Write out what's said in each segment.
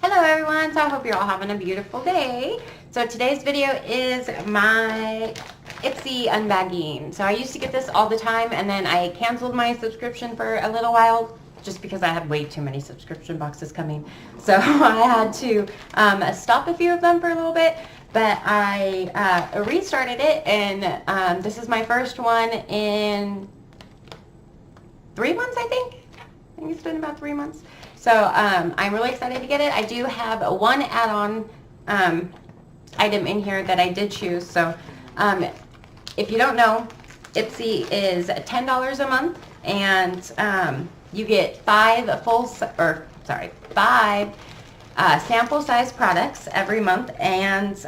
Hello everyone, so I hope you're all having a beautiful day. So today's video is my Ipsy unbagging. So I used to get this all the time and then I canceled my subscription for a little while just because I had way too many subscription boxes coming. So I had to stop a few of them for a little bit, but I restarted it and this is my first one in 3 months, I think. I think it's been about 3 months. So I'm really excited to get it. I do have one add-on item in here that I did choose. So if you don't know, Ipsy is $10 a month, and you get five sample size products every month. And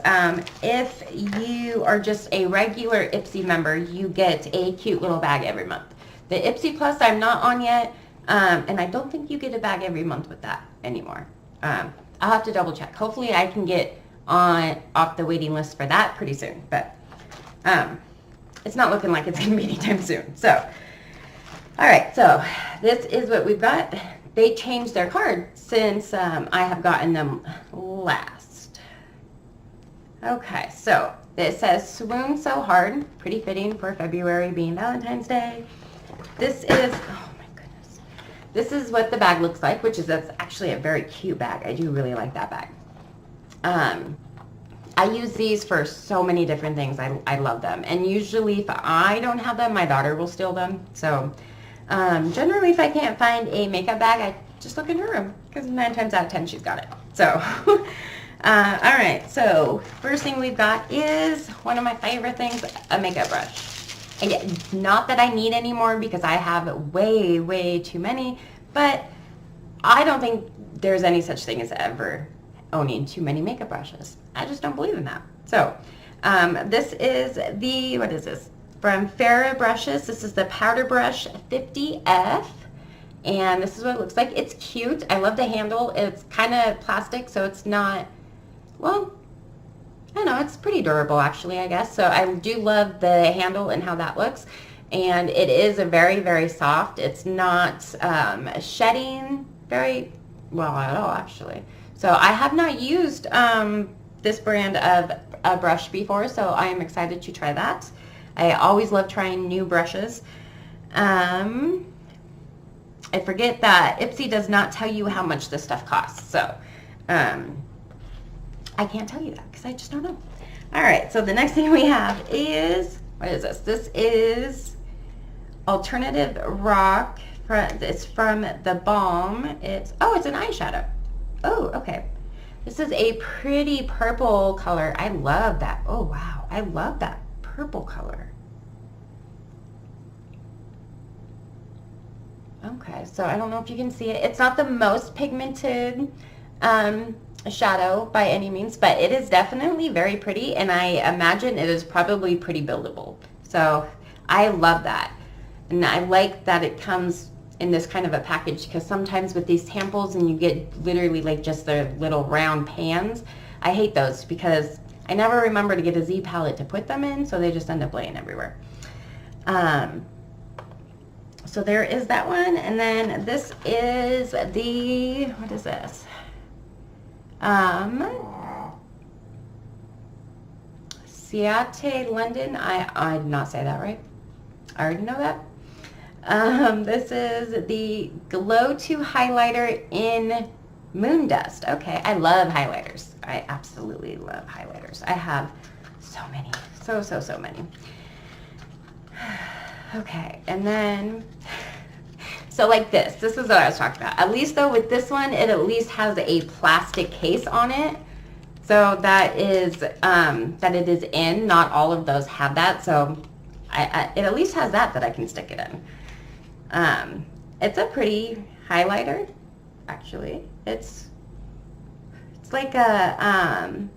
if you are just a regular Ipsy member, you get a cute little bag every month. The Ipsy Plus I'm not on yet. And I don't think you get a bag every month with that anymore. I'll have to double check. Hopefully I can get off the waiting list for that pretty soon, but it's not looking like it's going to be anytime soon. So, all right, so this is what we've got. They changed their card since I have gotten them last. Okay, so it says swoon so hard, pretty fitting for February being Valentine's Day. This is what the bag looks like, that's actually a very cute bag. I do really like that bag. I use these for so many different things. I love them. And usually if I don't have them, my daughter will steal them. So generally if I can't find a makeup bag, I just look in her room because 9 times out of 10 she's got it. So, all right. So first thing we've got is one of my favorite things, a makeup brush. And not that I need any more because I have way, way too many, but I don't think there's any such thing as ever owning too many makeup brushes. I just don't believe in that. So this is what is this? From F.A.R.A.H brushes. This is the Powder Brush 50F. And this is what it looks like. It's cute. I love the handle. It's kind of plastic, so it's not, well, I don't know, it's pretty durable actually, I guess. So I do love the handle and how that looks. And it is a very, very soft. It's not shedding very well at all actually. So I have not used this brand of a brush before, so I am excited to try that. I always love trying new brushes. I forget that Ipsy does not tell you how much this stuff costs. So I can't tell you that because I just don't know. All right, so the next thing we have is, what is this? This is Alternative Rock. It's from THEBALM. It's an eyeshadow. Oh, okay. This is a pretty purple color. I love that. Oh, wow. I love that purple color. Okay, so I don't know if you can see it. It's not the most pigmented shadow by any means, but it is definitely very pretty, and I imagine it is probably pretty buildable. So I love that, and I like that it comes in this kind of a package, because sometimes with these samples and you get literally like just the little round pans, I hate those because I never remember to get a Z palette to put them in, so they just end up laying everywhere. So there is that one, and then this is the, what is this? Ciate London. I did not say that right. I already know that. This is the Glow 2 highlighter in Moondust. Okay, I love highlighters. I absolutely love highlighters. I have so many, so many. Okay, and then, so like this is what I was talking about. At least though with this one, it at least has a plastic case on it. So that is, that it is in. Not all of those have that, so it at least has that I can stick it in. It's a pretty highlighter, actually. It's like a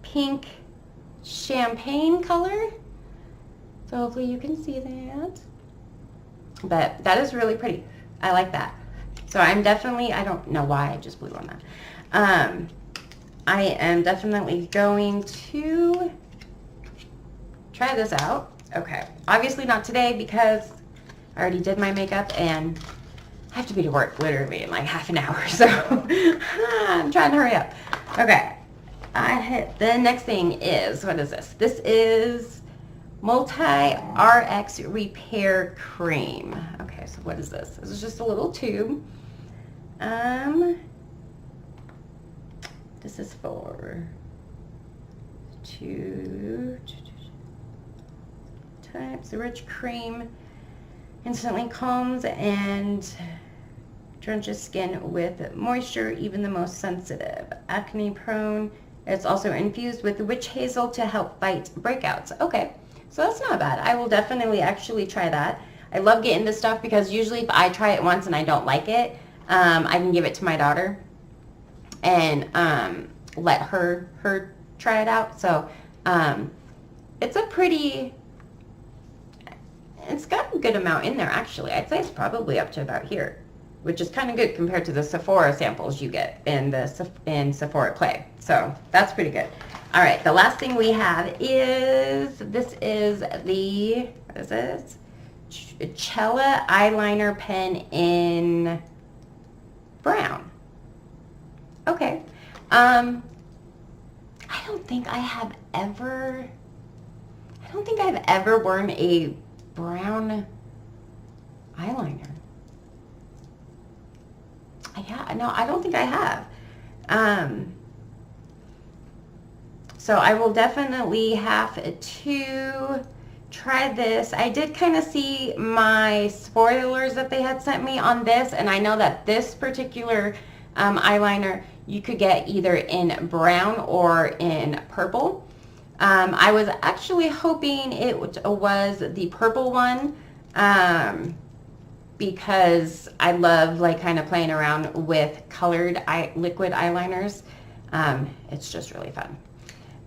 pink champagne color. So hopefully you can see that. But that is really pretty. I like that. So I'm definitely, I don't know why I just blew on that. I am definitely going to try this out. Okay. Obviously not today because I already did my makeup and have to be to work literally in like half an hour, so I'm trying to hurry up. Okay, the next thing is, what is this? This is Multi-RX Repair Cream. Okay, so what is this? This is just a little tube. This is for 2 types. The rich cream instantly calms and drenches skin with moisture, even the most sensitive. Acne prone. It's also infused with witch hazel to help fight breakouts. Okay, so that's not bad. I will definitely actually try that. I love getting this stuff because usually if I try it once and I don't like it, I can give it to my daughter and let her try it out. So it's got a good amount in there actually. I'd say it's probably up to about here, which is kind of good compared to the Sephora samples you get in Sephora Play. So that's pretty good. All right, the last thing we have is, this is the, what is this? Chella eyeliner pen in brown. Okay. I don't think I've ever worn a brown eyeliner. Yeah, no, I don't think I have. So I will definitely have to try this. I did kind of see my spoilers that they had sent me on this, and I know that this particular eyeliner you could get either in brown or in purple. I was actually hoping it was the purple one, because I love like kind of playing around with colored liquid eyeliners. It's just really fun.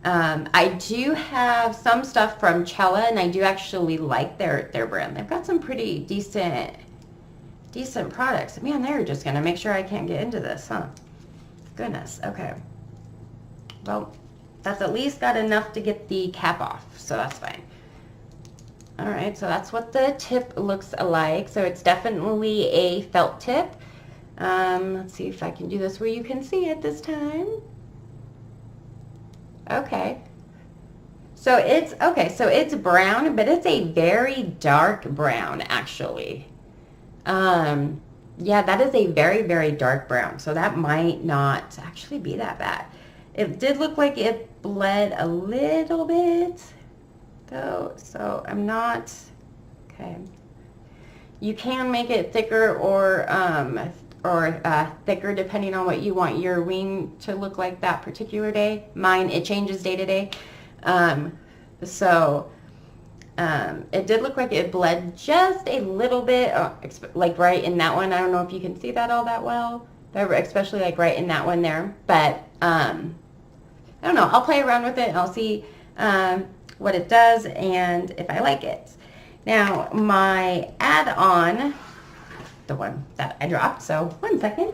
I do have some stuff from Chella, and I do actually like their brand. They've got some pretty decent products. Man, they're just gonna make sure I can't get into this, huh? Goodness. Okay. Well, that's at least got enough to get the cap off, so that's fine. All right, so that's what the tip looks like. So it's definitely a felt tip. Let's see if I can do this where you can see it this time. Okay. So it's brown, but it's a very dark brown actually. Yeah, that is a very, very dark brown. So that might not actually be that bad. It did look like it bled a little bit though, so I'm not, okay. You can make it thicker or thicker depending on what you want your wing to look like that particular day. Mine, it changes day to day. It did look like it bled just a little bit, like right in that one. I don't know if you can see that all that well, but especially like right in that one there. But I don't know. I'll play around with it and I'll see what it does and if I like it. Now, my add-on, the one that I dropped, so 1 second.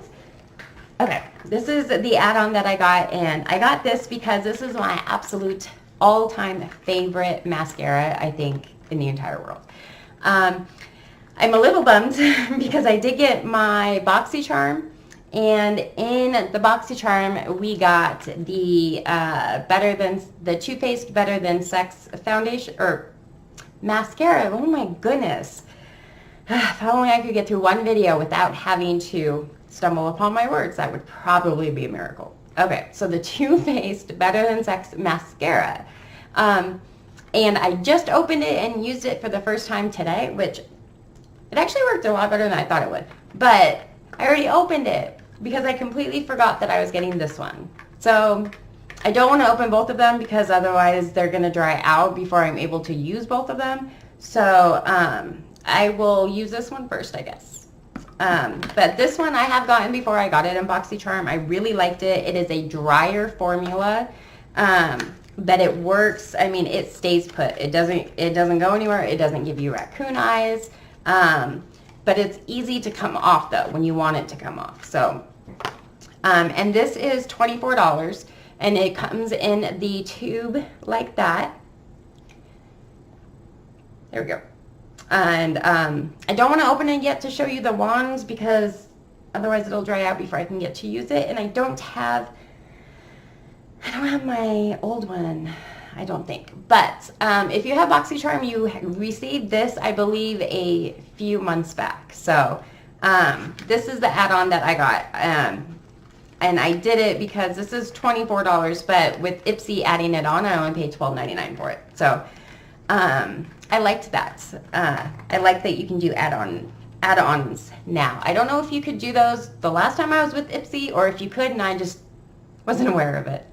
Okay, this is the add-on that I got, and I got this because this is my absolute all-time favorite mascara, I think, in the entire world. I'm a little bummed because I did get my BoxyCharm, and in the BoxyCharm we got the Too Faced Better Than Sex foundation or mascara. Oh my goodness. If only I could get through one video without having to stumble upon my words, that would probably be a miracle. Okay, so the Too Faced Better Than Sex mascara. And I just opened it and used it for the first time today, which it actually worked a lot better than I thought it would. But I already opened it because I completely forgot that I was getting this one. So I don't want to open both of them because otherwise they're going to dry out before I'm able to use both of them. So I will use this one first, I guess. But this one I have gotten before. I got it in BoxyCharm. I really liked it. It is a drier formula, but it works. I mean, it stays put. It doesn't go anywhere. It doesn't give you raccoon eyes. But it's easy to come off though when you want it to come off. So, and this is $24, and it comes in the tube like that. There we go. And I don't want to open it yet to show you the wands because otherwise it'll dry out before I can get to use it. And I don't have my old one, I don't think. But if you have BoxyCharm, you received this, I believe, a few months back. So this is the add-on that I got. And I did it because this is $24, but with Ipsy adding it on, I only paid $12.99 for it. So I liked that. I like that you can do add-ons now. I don't know if you could do those the last time I was with Ipsy, or if you could and I just wasn't aware of it.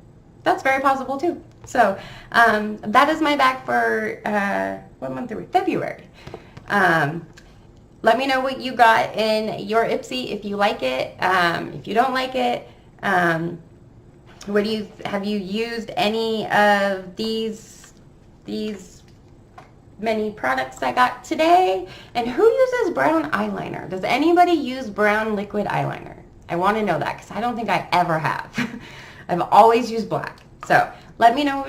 That's very possible too. So that is my bag for, what month are we? February. Let me know what you got in your Ipsy, if you like it, if you don't like it. Have you used any of these many products I got today? And who uses brown eyeliner? Does anybody use brown liquid eyeliner? I want to know that because I don't think I ever have. I've always used black. So let me know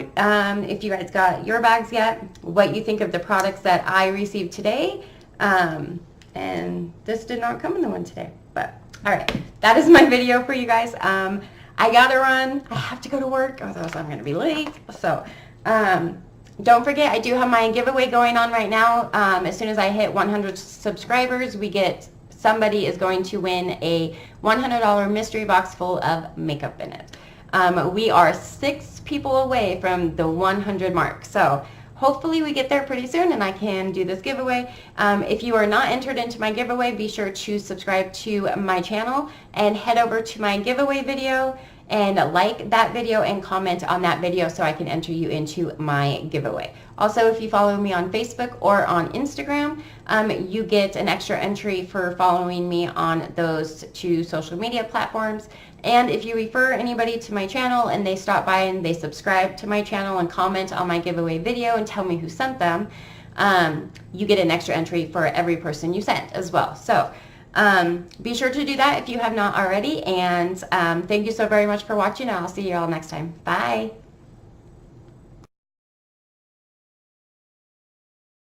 if you guys got your bags yet, what you think of the products that I received today. And this did not come in the one today. But all right, that is my video for you guys. I gotta run. I have to go to work, otherwise I'm gonna be late. So don't forget, I do have my giveaway going on right now. As soon as I hit 100 subscribers, somebody is going to win a $100 mystery box full of makeup in it. We are 6 people away from the 100 mark. So hopefully we get there pretty soon and I can do this giveaway. If you are not entered into my giveaway, be sure to subscribe to my channel and head over to my giveaway video and like that video and comment on that video so I can enter you into my giveaway. Also, if you follow me on Facebook or on Instagram, you get an extra entry for following me on those 2 social media platforms. And if you refer anybody to my channel and they stop by and they subscribe to my channel and comment on my giveaway video and tell me who sent them, you get an extra entry for every person you sent as well. So be sure to do that if you have not already. And thank you so very much for watching. I'll see you all next time. Bye.